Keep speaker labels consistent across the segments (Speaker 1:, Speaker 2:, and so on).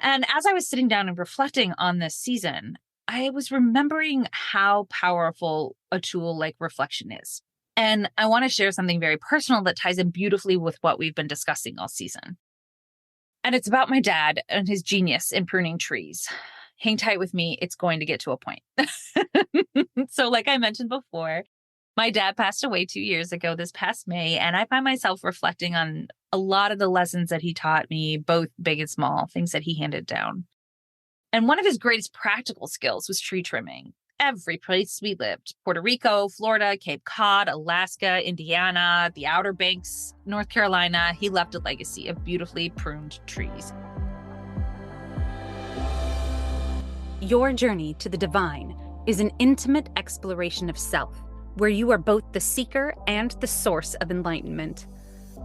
Speaker 1: And as I was sitting down and reflecting on this season, I was remembering how powerful a tool like reflection is. And I want to share something very personal that ties in beautifully with what we've been discussing all season. And it's about my dad and his genius in pruning trees. Hang tight with me. It's going to get to a point. So, like I mentioned before, my dad passed away 2 years ago this past May, and I find myself reflecting on a lot of the lessons that he taught me, both big and small, things that he handed down. And one of his greatest practical skills was tree trimming. Every place we lived, Puerto Rico, Florida, Cape Cod, Alaska, Indiana, the Outer Banks, North Carolina, he left a legacy of beautifully pruned trees.
Speaker 2: Your journey to the divine is an intimate exploration of self, where you are both the seeker and the source of enlightenment.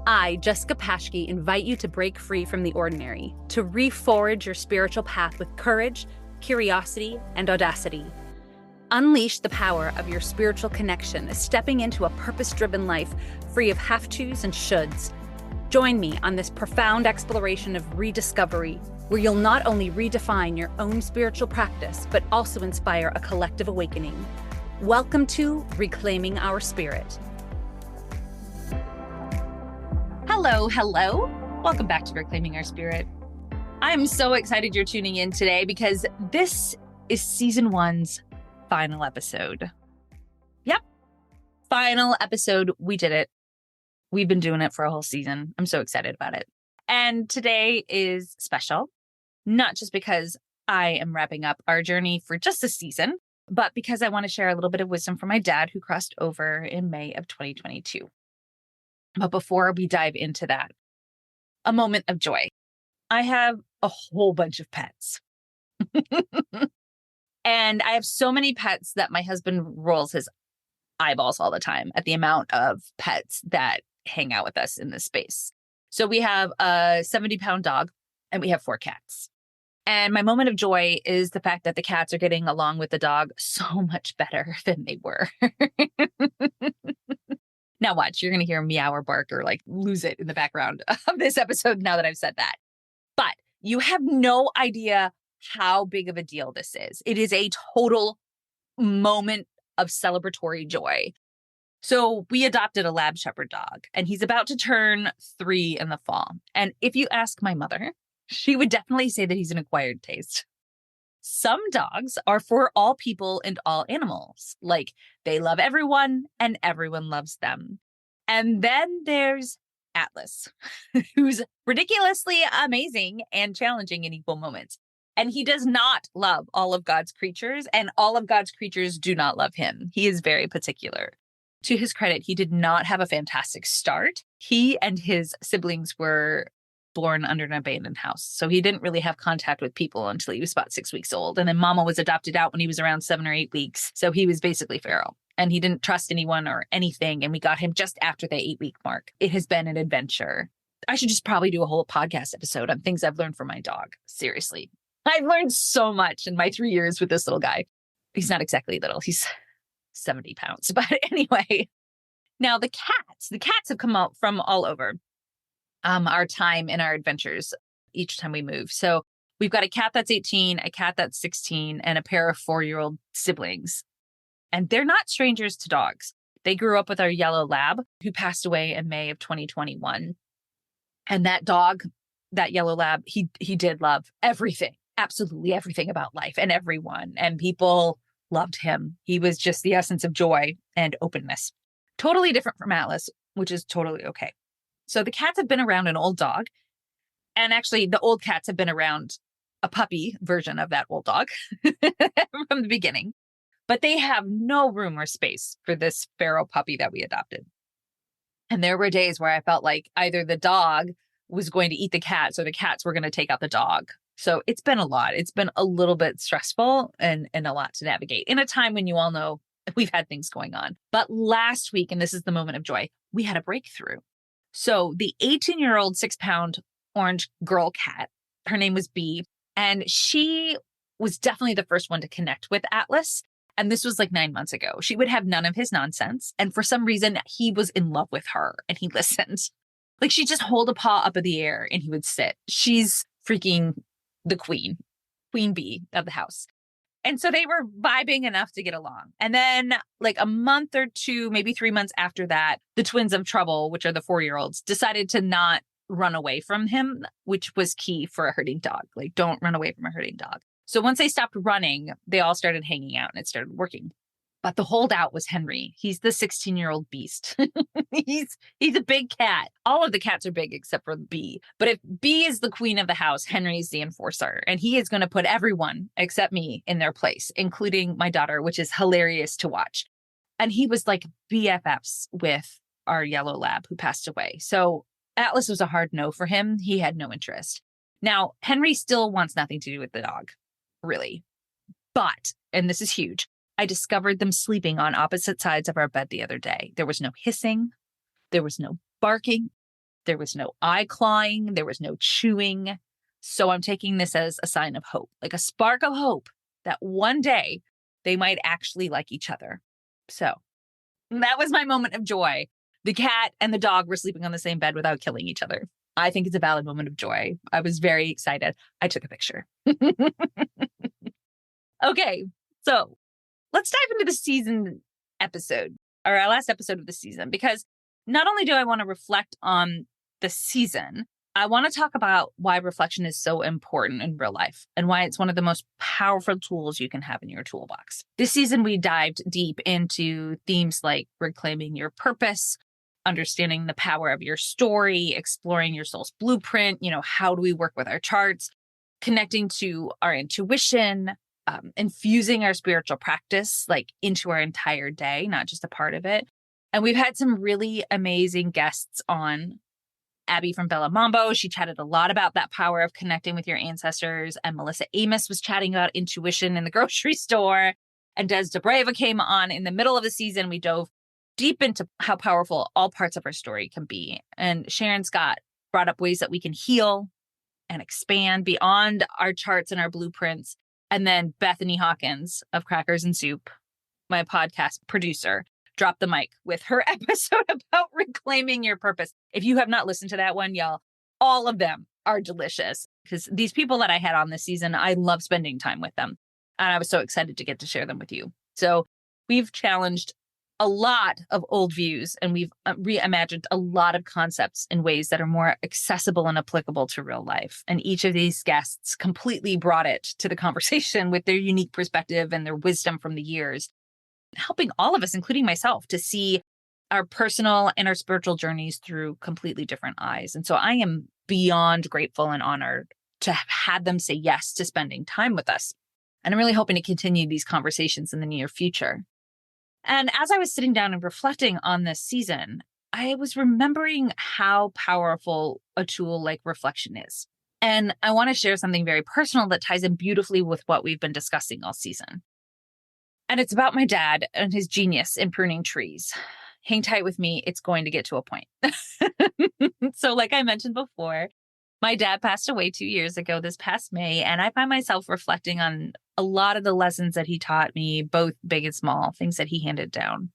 Speaker 2: I, Jessica Paschke, invite you to break free from the ordinary, to reforge your spiritual path with courage, curiosity, and audacity. Unleash the power of your spiritual connection, stepping into a purpose-driven life free of have-tos and shoulds. Join me on this profound exploration of rediscovery, where you'll not only redefine your own spiritual practice, but also inspire a collective awakening. Welcome to Reclaiming Our Spirit.
Speaker 1: Hello. Welcome back to Reclaiming Our Spirit. I'm so excited you're tuning in today because this is season 1's final episode. Yep. Final episode. We did it. We've been doing it for a whole season. I'm so excited about it. And today is special, not just because I am wrapping up our journey for just a season, but because I want to share a little bit of wisdom from my dad who crossed over in May of 2022. But before we dive into that, a moment of joy. I have a whole bunch of pets. And I have so many pets that my husband rolls his eyeballs all the time at the amount of pets that hang out with us in this space. So we have a 70-pound dog and we have 4 cats. And my moment of joy is the fact that the cats are getting along with the dog so much better than they were. Now watch, you're going to hear a meow or bark or like lose it in the background of this episode now that I've said that. But you have no idea how big of a deal this is. It is a total moment of celebratory joy. So we adopted a lab shepherd dog and he's about to turn 3 in the fall. And if you ask my mother, she would definitely say that he's an acquired taste. Some dogs are for all people and all animals. Like they love everyone and everyone loves them. And then there's Atlas, who's ridiculously amazing and challenging in equal moments. And he does not love all of God's creatures, and all of God's creatures do not love him. He is very particular. To his credit, he did not have a fantastic start. He and his siblings were born under an abandoned house. So he didn't really have contact with people until he was about 6 weeks old. And then mama was adopted out when he was around 7 or 8 weeks. So he was basically feral and he didn't trust anyone or anything. And we got him just after the 8-week mark. It has been an adventure. I should just probably do a whole podcast episode on things I've learned from my dog. Seriously. I've learned so much in my 3 years with this little guy. He's not exactly little. He's 70 pounds. But anyway, now the cats have come out from all over our time and our adventures each time we move. So we've got a cat that's 18, a cat that's 16, and a pair of 4-year-old siblings. And they're not strangers to dogs. They grew up with our yellow lab who passed away in May of 2021. And that dog, that yellow lab, he did love everything. Absolutely everything about life and everyone. And people loved him. He was just the essence of joy and openness. Totally different from Atlas, which is totally okay. So the cats have been around an old dog. And actually, the old cats have been around a puppy version of that old dog from the beginning. But they have no room or space for this feral puppy that we adopted. And there were days where I felt like either the dog was going to eat the cats or the cats were going to take out the dog. So it's been a lot. It's been a little bit stressful and a lot to navigate in a time when you all know we've had things going on. But last week, and this is the moment of joy, we had a breakthrough. So the 18-year-old 6-pound orange girl cat, her name was Bee, and she was definitely the first one to connect with Atlas. And this was like 9 months ago. She would have none of his nonsense. And for some reason, he was in love with her and he listened. Like she'd just hold a paw up in the air and he would sit. She's freaking the queen bee of the house. And so they were vibing enough to get along. And then, like a month or two, maybe 3 months after that, the twins of trouble, which are the 4-year-olds, decided to not run away from him, which was key for a herding dog. Like, don't run away from a herding dog. So once they stopped running, they all started hanging out and it started working. But the holdout was Henry. He's the 16-year-old beast. he's a big cat. All of the cats are big except for B. But if B is the queen of the house, Henry's the enforcer. And he is going to put everyone except me in their place, including my daughter, which is hilarious to watch. And he was like BFFs with our yellow lab who passed away. So Atlas was a hard no for him. He had no interest. Now, Henry still wants nothing to do with the dog, really. But, and this is huge, I discovered them sleeping on opposite sides of our bed the other day. There was no hissing. There was no barking. There was no eye clawing. There was no chewing. So I'm taking this as a sign of hope, like a spark of hope that one day they might actually like each other. So that was my moment of joy. The cat and the dog were sleeping on the same bed without killing each other. I think it's a valid moment of joy. I was very excited. I took a picture. Okay, so let's dive into the season episode, or our last episode of the season, because not only do I want to reflect on the season, I want to talk about why reflection is so important in real life and why it's one of the most powerful tools you can have in your toolbox. This season, we dived deep into themes like reclaiming your purpose, understanding the power of your story, exploring your soul's blueprint, how do we work with our charts, connecting to our intuition, infusing our spiritual practice like into our entire day, not just a part of it. And we've had some really amazing guests on. Abby from Bella Mambo, she chatted a lot about that power of connecting with your ancestors. And Melissa Amos was chatting about intuition in the grocery store. And Des DeBreva came on in the middle of the season. We dove deep into how powerful all parts of our story can be. And Sharon Scott brought up ways that we can heal and expand beyond our charts and our blueprints. And then Bethany Hawkins of Crackers and Soup, my podcast producer, dropped the mic with her episode about reclaiming your purpose. If you have not listened to that one, y'all, all of them are delicious because these people that I had on this season, I love spending time with them. And I was so excited to get to share them with you. So we've challenged a lot of old views and we've reimagined a lot of concepts in ways that are more accessible and applicable to real life. And each of these guests completely brought it to the conversation with their unique perspective and their wisdom from the years, helping all of us, including myself, to see our personal and our spiritual journeys through completely different eyes. And so I am beyond grateful and honored to have had them say yes to spending time with us. And I'm really hoping to continue these conversations in the near future. And as I was sitting down and reflecting on this season, I was remembering how powerful a tool like reflection is. And I want to share something very personal that ties in beautifully with what we've been discussing all season. And it's about my dad and his genius in pruning trees. Hang tight with me. It's going to get to a point. So like I mentioned before, my dad passed away 2 years ago this past May, and I find myself reflecting on a lot of the lessons that he taught me, both big and small, things that he handed down.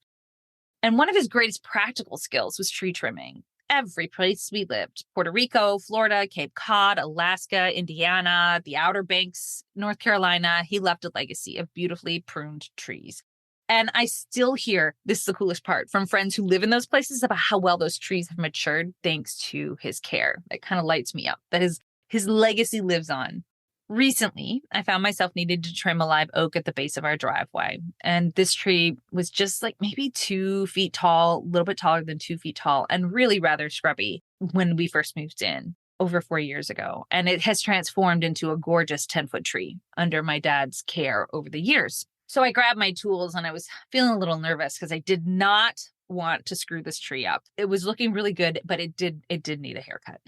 Speaker 1: And one of his greatest practical skills was tree trimming. Every place we lived, Puerto Rico, Florida, Cape Cod, Alaska, Indiana, the Outer Banks, North Carolina, he left a legacy of beautifully pruned trees. And I still hear, this is the coolest part, from friends who live in those places about how well those trees have matured thanks to his care. That kind of lights me up, that his legacy lives on. Recently, I found myself needing to trim a live oak at the base of our driveway. And this tree was just like maybe 2 feet tall, a little bit taller than 2 feet tall, and really rather scrubby when we first moved in over 4 years ago. And it has transformed into a gorgeous 10-foot tree under my dad's care over the years. So I grabbed my tools and I was feeling a little nervous because I did not want to screw this tree up. It was looking really good, but it did need a haircut.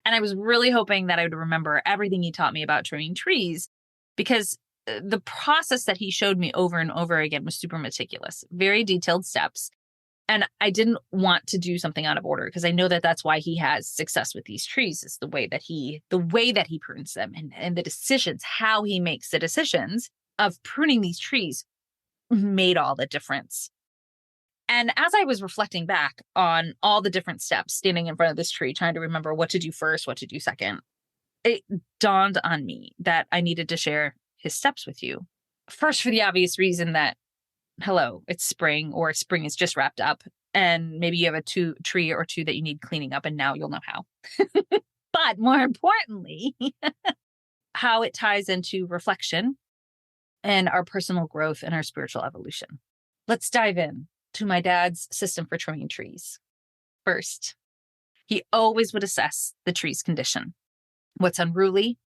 Speaker 1: And I was really hoping that I would remember everything he taught me about trimming trees because the process that he showed me over and over again was super meticulous, very detailed steps. And I didn't want to do something out of order because I know that that's why he has success with these trees is the way that he prunes them and the decisions, how he makes the decisions of pruning these trees made all the difference. And as I was reflecting back on all the different steps standing in front of this tree, trying to remember what to do first, what to do second, it dawned on me that I needed to share his steps with you. First, for the obvious reason that, hello, it's spring, or spring is just wrapped up, and maybe you have a tree or two that you need cleaning up, and now you'll know how. But more importantly, how it ties into reflection and our personal growth and our spiritual evolution. Let's dive in to my dad's system for trimming trees. First, he always would assess the tree's condition. What's unruly,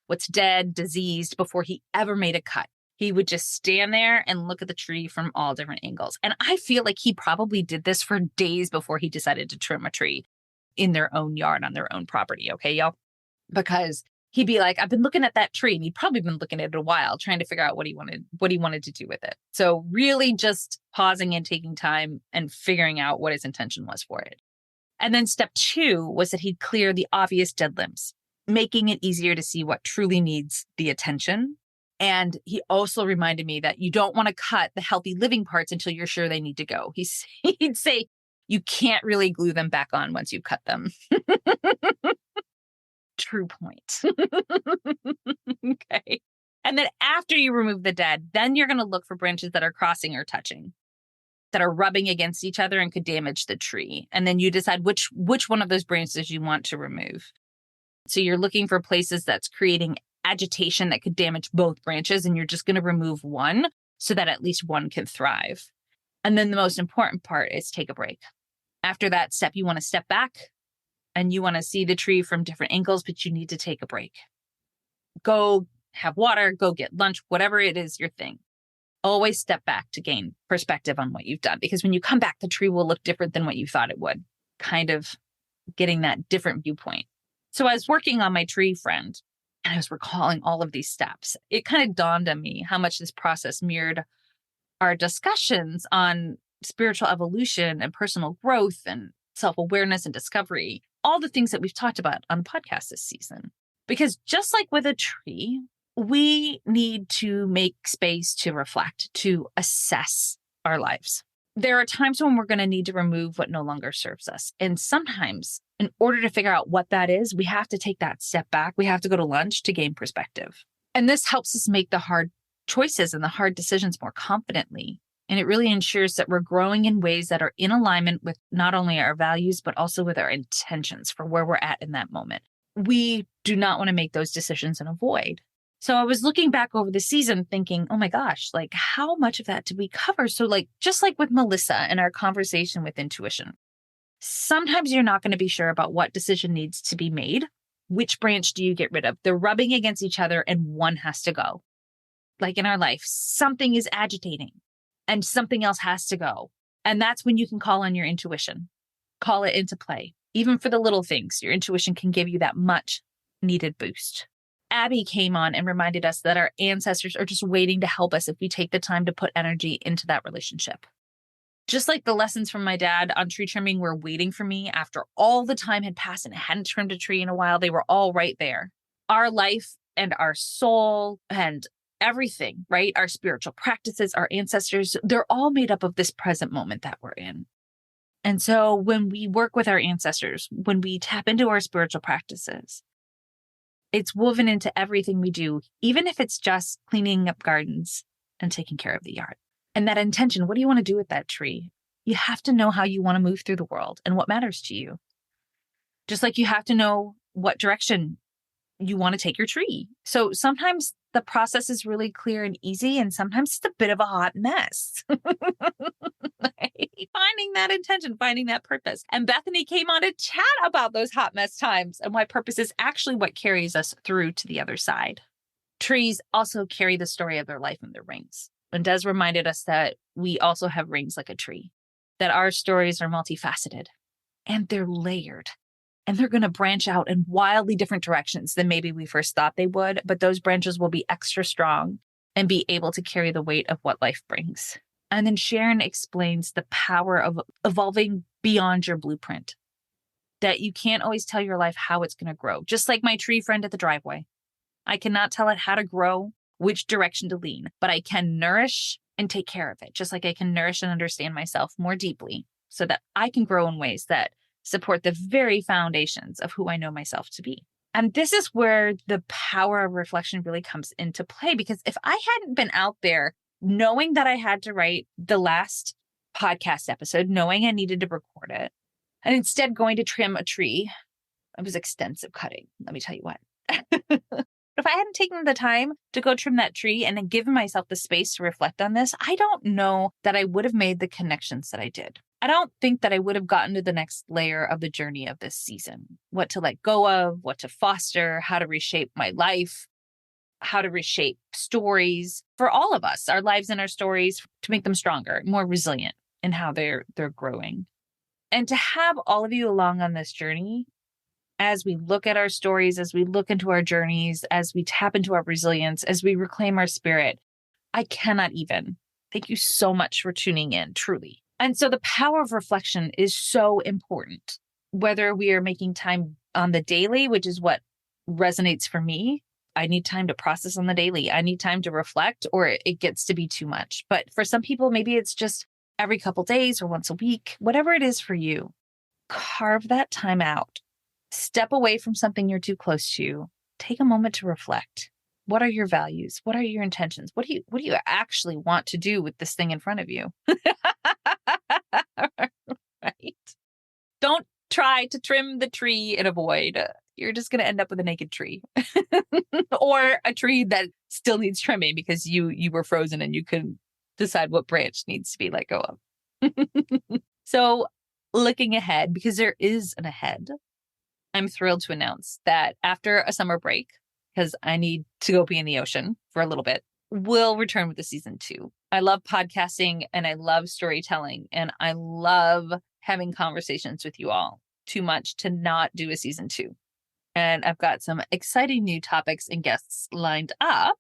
Speaker 1: what's dead, diseased, before he ever made a cut. He would just stand there and look at the tree from all different angles. And I feel like he probably did this for days before he decided to trim a tree in their own yard on their own property. Okay, y'all? Because he'd be like, I've been looking at that tree, and he'd probably been looking at it a while, trying to figure out what he wanted to do with it. So really just pausing and taking time and figuring out what his intention was for it. And then step 2 was that he'd clear the obvious dead limbs, making it easier to see what truly needs the attention. And he also reminded me that you don't want to cut the healthy living parts until you're sure they need to go. He'd say, you can't really glue them back on once you cut them. True point. Okay. And then after you remove the dead, then you're going to look for branches that are crossing or touching, that are rubbing against each other and could damage the tree. And then you decide which one of those branches you want to remove. So you're looking for places that's creating agitation that could damage both branches, and you're just going to remove one so that at least one can thrive. And then the most important part is take a break. After that step, you want to step back and you want to see the tree from different angles, but you need to take a break. Go have water, go get lunch, whatever it is your thing. Always step back to gain perspective on what you've done, because when you come back, the tree will look different than what you thought it would, kind of getting that different viewpoint. So I was working on my tree friend, and I was recalling all of these steps. It kind of dawned on me how much this process mirrored our discussions on spiritual evolution and personal growth and self-awareness and discovery, all the things that we've talked about on the podcast this season. Because just like with a tree, we need to make space to reflect, to assess our lives. There are times when we're going to need to remove what no longer serves us. And sometimes, in order to figure out what that is, we have to take that step back. We have to go to lunch to gain perspective. And this helps us make the hard choices and the hard decisions more confidently. And it really ensures that we're growing in ways that are in alignment with not only our values, but also with our intentions for where we're at in that moment. We do not want to make those decisions in a void. So I was looking back over the season thinking, oh my gosh, like how much of that did we cover? So just like with Melissa and our conversation with intuition, sometimes you're not going to be sure about what decision needs to be made. Which branch do you get rid of? They're rubbing against each other and one has to go. Like in our life, something is agitating and something else has to go. And that's when you can call on your intuition, call it into play. Even for the little things, your intuition can give you that much needed boost. Abby came on and reminded us that our ancestors are just waiting to help us if we take the time to put energy into that relationship. Just like the lessons from my dad on tree trimming were waiting for me after all the time had passed and I hadn't trimmed a tree in a while, they were all right there. Our life and our soul and everything, right? Our spiritual practices, our ancestors, they're all made up of this present moment that we're in. And so when we work with our ancestors, when we tap into our spiritual practices, it's woven into everything we do, even if it's just cleaning up gardens and taking care of the yard. And that intention, what do you want to do with that tree? You have to know how you want to move through the world and what matters to you. Just like you have to know what direction you want to take your tree. So sometimes the process is really clear and easy, and sometimes it's a bit of a hot mess. Finding that intention, finding that purpose. And Bethany came on to chat about those hot mess times and why purpose is actually what carries us through to the other side. Trees also carry the story of their life in their rings. And Des reminded us that we also have rings like a tree, that our stories are multifaceted and they're layered. And they're going to branch out in wildly different directions than maybe we first thought they would, but those branches will be extra strong and be able to carry the weight of what life brings. And then Sharon explains the power of evolving beyond your blueprint, that you can't always tell your life how it's going to grow. Just like my tree friend at the driveway. I cannot tell it how to grow, which direction to lean, but I can nourish and take care of it, just like I can nourish and understand myself more deeply so that I can grow in ways that support the very foundations of who I know myself to be. And this is where the power of reflection really comes into play, because if I hadn't been out there knowing that I had to write the last podcast episode, knowing I needed to record it, and instead going to trim a tree, it was extensive cutting, let me tell you what. If I hadn't taken the time to go trim that tree and then given myself the space to reflect on this, I don't know that I would have made the connections that I did. I don't think that I would have gotten to the next layer of the journey of this season. What to let go of, what to foster, how to reshape my life, how to reshape stories for all of us, our lives and our stories, to make them stronger, more resilient in how they're growing. And to have all of you along on this journey, as we look at our stories, as we look into our journeys, as we tap into our resilience, as we reclaim our spirit, I cannot even. Thank you so much for tuning in, truly. And so the power of reflection is so important, whether we are making time on the daily, which is what resonates for me. I need time to process on the daily. I need time to reflect, or it gets to be too much. But for some people, maybe it's just every couple days or once a week, whatever it is for you. Carve that time out. Step away from something you're too close to. Take a moment to reflect. What are your values? What are your intentions? What do you actually want to do with this thing in front of you? Right? Don't try to trim the tree and avoid. You're just going to end up with a naked tree or a tree that still needs trimming because you were frozen and you couldn't decide what branch needs to be let go of. So looking ahead, because there is an ahead, I'm thrilled to announce that after a summer break, because I need to go be in the ocean for a little bit, we'll return with the season 2. I love podcasting and I love storytelling and I love having conversations with you all too much to not do a season 2. And I've got some exciting new topics and guests lined up.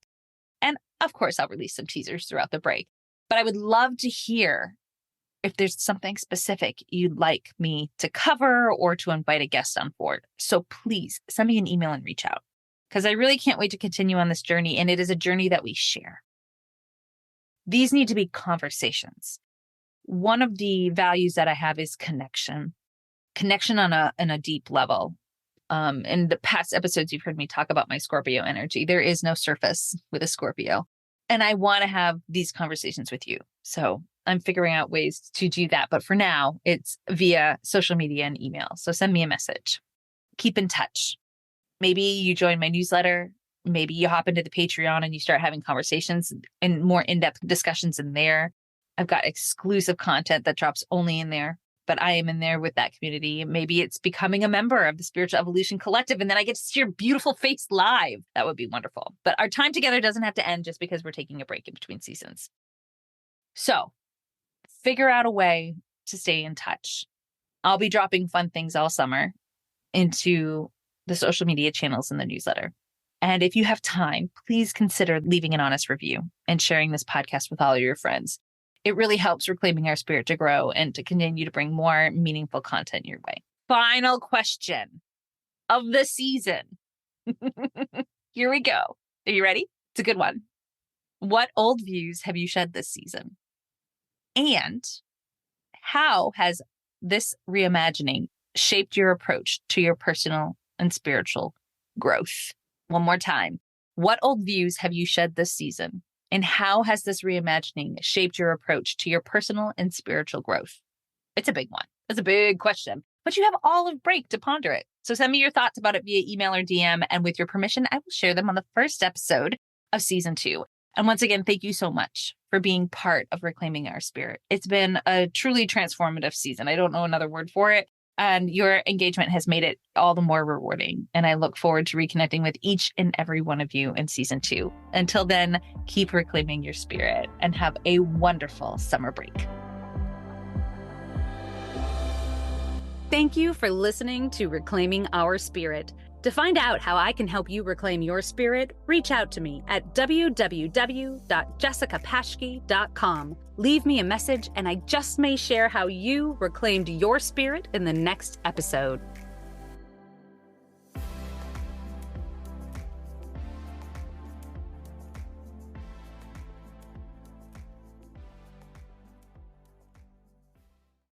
Speaker 1: And of course, I'll release some teasers throughout the break. But I would love to hear if there's something specific you'd like me to cover or to invite a guest on board. So please send me an email and reach out, because I really can't wait to continue on this journey. And it is a journey that we share. These need to be conversations. One of the values that I have is connection on a deep level. In the past episodes, you've heard me talk about my Scorpio energy. There is no surface with a Scorpio. And I want to have these conversations with you. So I'm figuring out ways to do that. But for now, it's via social media and email. So send me a message. Keep in touch. Maybe you join my newsletter. Maybe you hop into the Patreon and you start having conversations and more in-depth discussions in there. I've got exclusive content that drops only in there, but I am in there with that community. Maybe it's becoming a member of the Spiritual Evolution Collective, and then I get to see your beautiful face live. That would be wonderful. But our time together doesn't have to end just because we're taking a break in between seasons. So figure out a way to stay in touch. I'll be dropping fun things all summer into the social media channels and the newsletter. And if you have time, please consider leaving an honest review and sharing this podcast with all of your friends. It really helps reclaiming our spirit to grow and to continue to bring more meaningful content your way. Final question of the season. Here we go. Are you ready? It's a good one. What old views have you shed this season? And how has this reimagining shaped your approach to your personal and spiritual growth? One more time. What old views have you shed this season? And how has this reimagining shaped your approach to your personal and spiritual growth? It's a big one. It's a big question, but you have all of break to ponder it. So send me your thoughts about it via email or DM. And with your permission, I will share them on the first episode of season 2. And once again, thank you so much for being part of Reclaiming Our Spirit. It's been a truly transformative season. I don't know another word for it. And your engagement has made it all the more rewarding. And I look forward to reconnecting with each and every one of you in season 2. Until then, keep reclaiming your spirit and have a wonderful summer break.
Speaker 2: Thank you for listening to Reclaiming Our Spirit. To find out how I can help you reclaim your spirit, reach out to me at www.jessicapaschke.com. Leave me a message and I just may share how you reclaimed your spirit in the next episode.